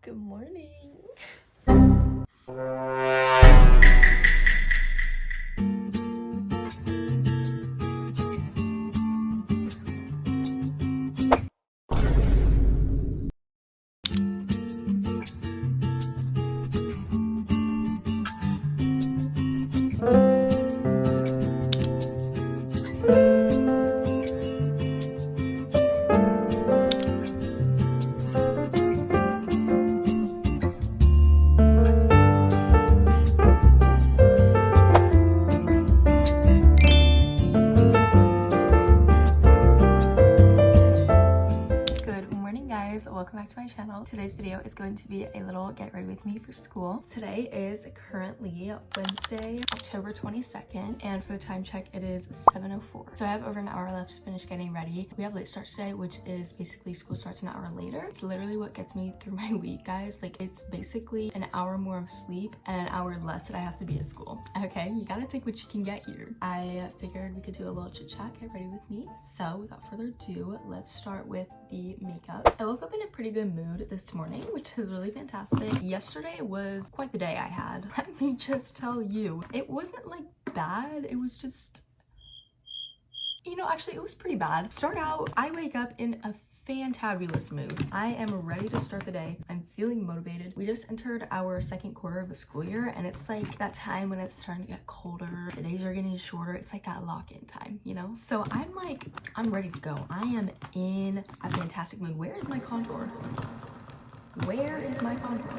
Good morning. Welcome back to my channel. Today's video is going to be a little get ready with me for school. Today is currently Wednesday, October 22nd, and for the time check it is 7:04. So I have over an hour left to finish getting ready. We have late start today, which is basically school starts an hour later. It's literally what gets me through my week, guys. Like, it's basically an hour more of sleep and an hour less that I have to be at school. Okay, you gotta take what you can get here. I figured we could do a little chit chat, get ready with me. So without further ado, let's start with the makeup. I woke up in a pretty good mood this morning, which is really fantastic. Yesterday was quite the day I had. Let me just tell you, it wasn't like bad. It was just, actually it was pretty bad. Start out, I wake up in a fantabulous mood. I am ready to start the day. I'm feeling motivated. We just entered our second quarter of the school year, and it's like that time when it's starting to get colder. The days are getting shorter. It's like that lock-in time, So I'm ready to go. I am in a fantastic mood. Where is my contour? Where is my contour?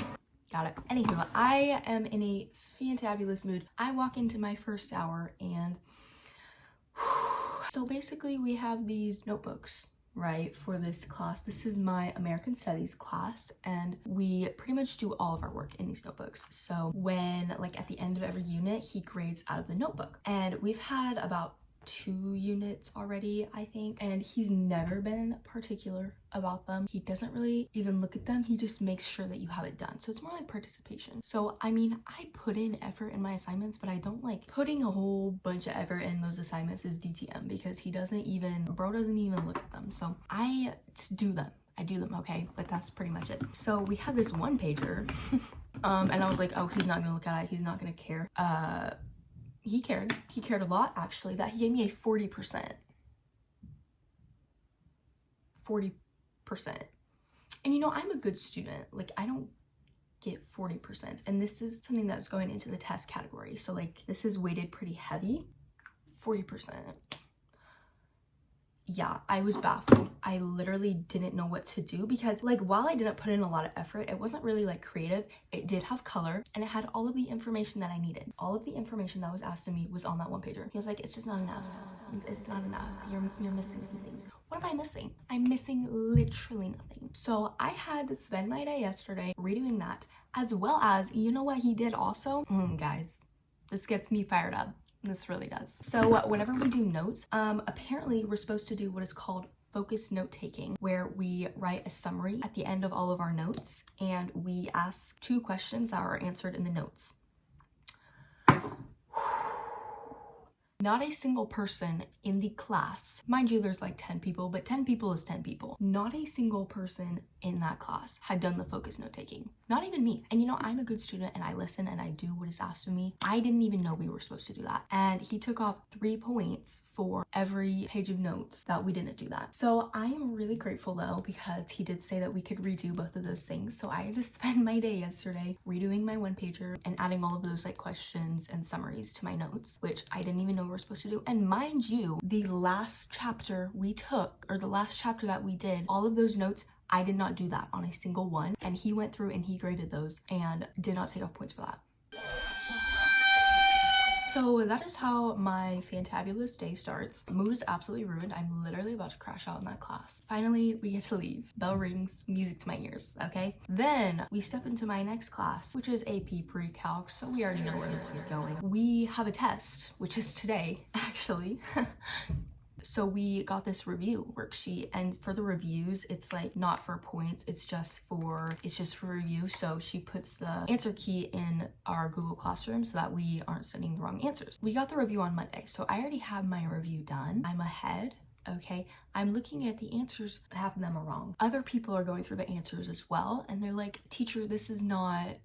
Got it. Anywho, I am in a fantabulous mood. I walk into my first hour and so basically we have these notebooks, right, for this class. This is my American Studies class, and we pretty much do all of our work in these notebooks. So when, like, at the end of every unit, he grades out of the notebook, and we've had about 2 units already, I think, and he's never been particular about them. He doesn't really even look at them. He just makes sure that you have it done. So it's more like participation. So I mean, I put in effort in my assignments, but I don't like putting a whole bunch of effort in those assignments is DTM, because he doesn't even look at them. So I do them. Okay, but that's pretty much it. So we have this one pager and I was like, oh, he's not gonna look at it, he's not gonna care. He cared a lot, actually. That he gave me a 40%. And I'm a good student. Like, I don't get 40%. And this is something that's going into the test category. So like, this is weighted pretty heavy. 40%. Yeah, I was baffled. I literally didn't know what to do, because like, while I didn't put in a lot of effort, it wasn't really like creative. It did have color, and it had all of the information that I needed. All of the information that was asked of me was on that one pager. He was like, it's just not enough. It's not enough. You're missing some things. What am I missing? I'm missing literally nothing. So I had to spend my day yesterday redoing that, as well as, you know what he did also? Guys, this gets me fired up. This really does. So whenever we do notes, apparently we're supposed to do what is called focus note taking, where we write a summary at the end of all of our notes, and we ask 2 questions that are answered in the notes. Not a single person in the class, mind you, there's like 10 people, but 10 people is 10 people. Not a single person in that class had done the focus note taking. Not even me. And I'm a good student, and I listen and I do what is asked of me. I didn't even know we were supposed to do that. And he took off 3 points for every page of notes that we didn't do that. So I am really grateful though, because he did say that we could redo both of those things. So I had to spend my day yesterday redoing my one pager and adding all of those like questions and summaries to my notes, which I didn't even know we were supposed to do. And mind you, the last chapter we took, or the last chapter that we did, all of those notes, I did not do that on a single one, and he went through and he graded those and did not take off points for that. So that is how my fantabulous day starts. Mood is absolutely ruined. I'm literally about to crash out in that class. Finally, we get to leave. Bell rings, music to my ears, okay? Then we step into my next class, which is AP Pre-Calc, so we already know where this is going. We have a test, which is today, actually. So we got this review worksheet, and for the reviews, it's like not for points, it's just for review. So she puts the answer key in our Google Classroom so that we aren't sending the wrong answers. We got the review on Monday, so I already have my review done. I'm ahead okay? I'm looking at the answers, half of them are wrong. Other people are going through the answers as well, and they're like, teacher, this is not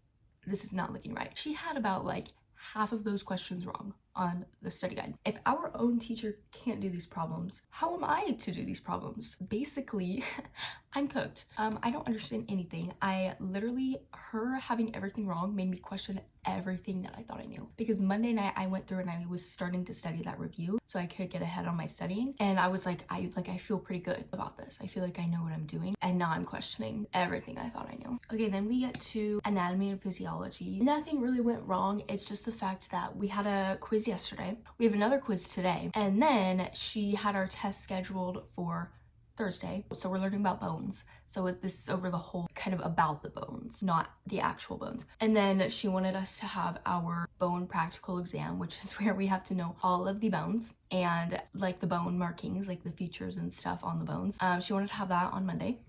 looking right. She had about like half of those questions wrong on the study guide. If our own teacher can't do these problems, how am I to do these problems? Basically, I'm cooked. I don't understand anything. Her having everything wrong made me question everything that I thought I knew. Because Monday night I went through and I was starting to study that review so I could get ahead on my studying. And I was like, I feel pretty good about this. I feel like I know what I'm doing. And now I'm questioning everything I thought I knew. Okay, then we get to anatomy and physiology. Nothing really went wrong. It's just the fact that we had a quiz yesterday. We have another quiz today. And then she had our test scheduled for Thursday. So we're learning about bones. So this is over the whole kind of about the bones, not the actual bones. And then she wanted us to have our bone practical exam, which is where we have to know all of the bones and like the bone markings, like the features and stuff on the bones. She wanted to have that on Monday.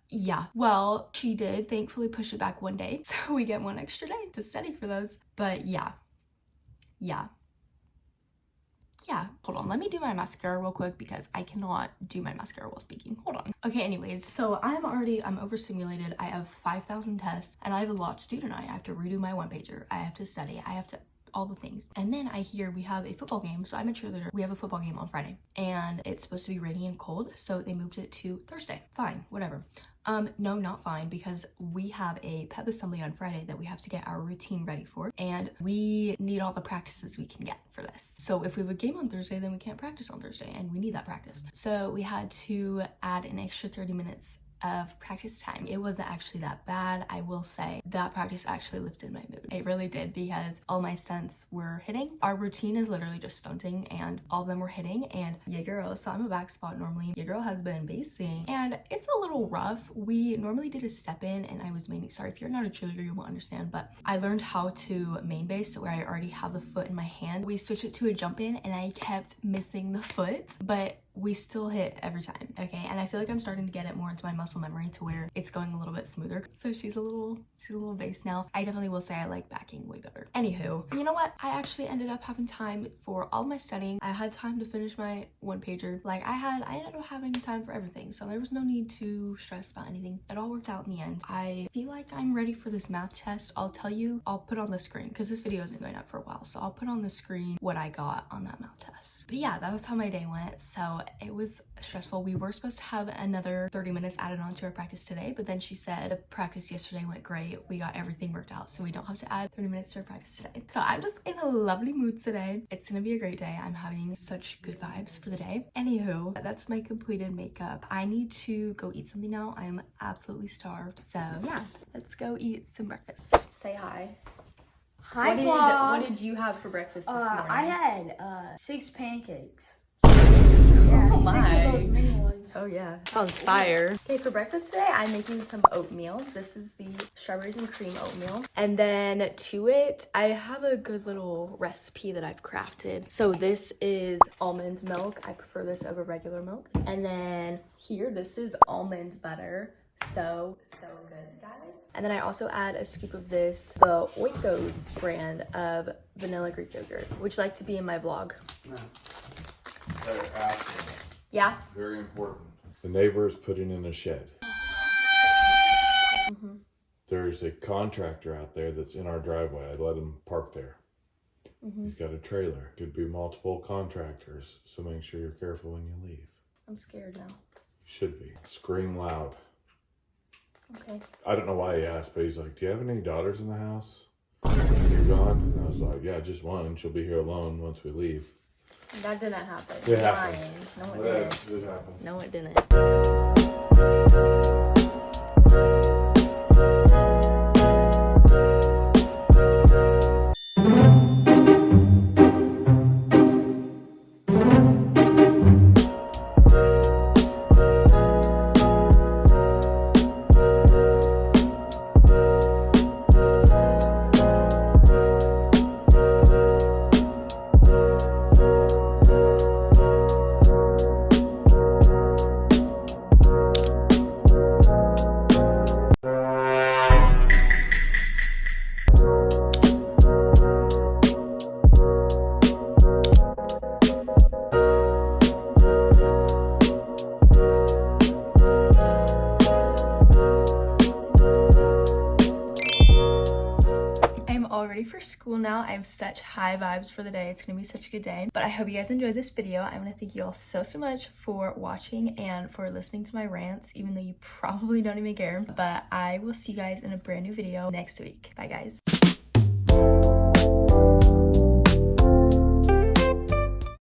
Yeah, well, she did thankfully push it back one day. So we get one extra day to study for those. But yeah. Hold on, let me do my mascara real quick because I cannot do my mascara while speaking. Hold on. Okay, anyways, so I'm overstimulated. I have 5,000 tests and I have a lot to do tonight. I have to redo my one pager. I have to study. I have to all the things. And then I hear we have a football game. So I'm a cheerleader. We have a football game on Friday and it's supposed to be rainy and cold. So they moved it to Thursday. Fine, whatever. No, not fine, because we have a pep assembly on Friday that we have to get our routine ready for, and we need all the practices we can get for this. So if we have a game on Thursday, then we can't practice on Thursday, and we need that practice. So we had to add an extra 30 minutes of practice time. It wasn't actually that bad. I will say that practice actually lifted my mood. It really did, because all my stunts were hitting. Our routine is literally just stunting and all of them were hitting, and yeah girl, so I'm a back spot normally. Your girl has been basing and it's a little rough. We normally did a step in and I was maining, sorry if you're not a cheerleader you won't understand, but I learned how to main base where I already have the foot in my hand. We switched it to a jump in and I kept missing the foot, but we still hit every time, okay? And I feel like I'm starting to get it more into my muscle memory to where it's going a little bit smoother. So she's a little base now. I definitely will say I like backing way better. Anywho, you know what? I actually ended up having time for all my studying. I had time to finish my one pager. Like I ended up having time for everything. So there was no need to stress about anything. It all worked out in the end. I feel like I'm ready for this math test. I'll tell you, I'll put on the screen because this video isn't going up for a while. So I'll put on the screen what I got on that math test. But yeah, that was how my day went. So it was stressful. We were supposed to have another 30 minutes added on to our practice today, but then she said the practice yesterday went great. We got everything worked out, so we don't have to add 30 minutes to our practice today. So I'm just in a lovely mood today. It's gonna be a great day. I'm having such good vibes for the day. Anywho, that's my completed makeup. I need to go eat something now. I am absolutely starved. So yeah, let's go eat some breakfast. Say hi. Hi, vlog. What did you have for breakfast this morning? I had 6 pancakes. Yeah, oh 6 of those mini ones. Oh yeah, sounds fire. Okay, for breakfast today, I'm making some oatmeal. This is the strawberries and cream oatmeal. And then to it, I have a good little recipe that I've crafted. So this is almond milk. I prefer this over regular milk. And then here, this is almond butter. So good, guys. And then I also add a scoop of this, the Oikos brand of vanilla Greek yogurt. Would you like to be in my vlog? No. Ashlyn. Yeah? Very important. The neighbor is putting in a shed. There's a contractor out there that's in our driveway. I let him park there. He's got a trailer. Could be multiple contractors, so make sure you're careful when you leave. I'm scared now. Should be. Scream loud. Okay. I don't know why he asked, but he's like, do you have any daughters in the house? You're gone? And I was like, yeah, just one. She'll be here alone once we leave. That didn't happen. It happened. No, it didn't. It happened. No, it didn't. all ready for school now. I have such high vibes for the day. It's gonna be such a good day. But I hope you guys enjoyed this video. I want to thank you all so much for watching and for listening to my rants, even though you probably don't even care. But I will see you guys in a brand new video next week. Bye guys.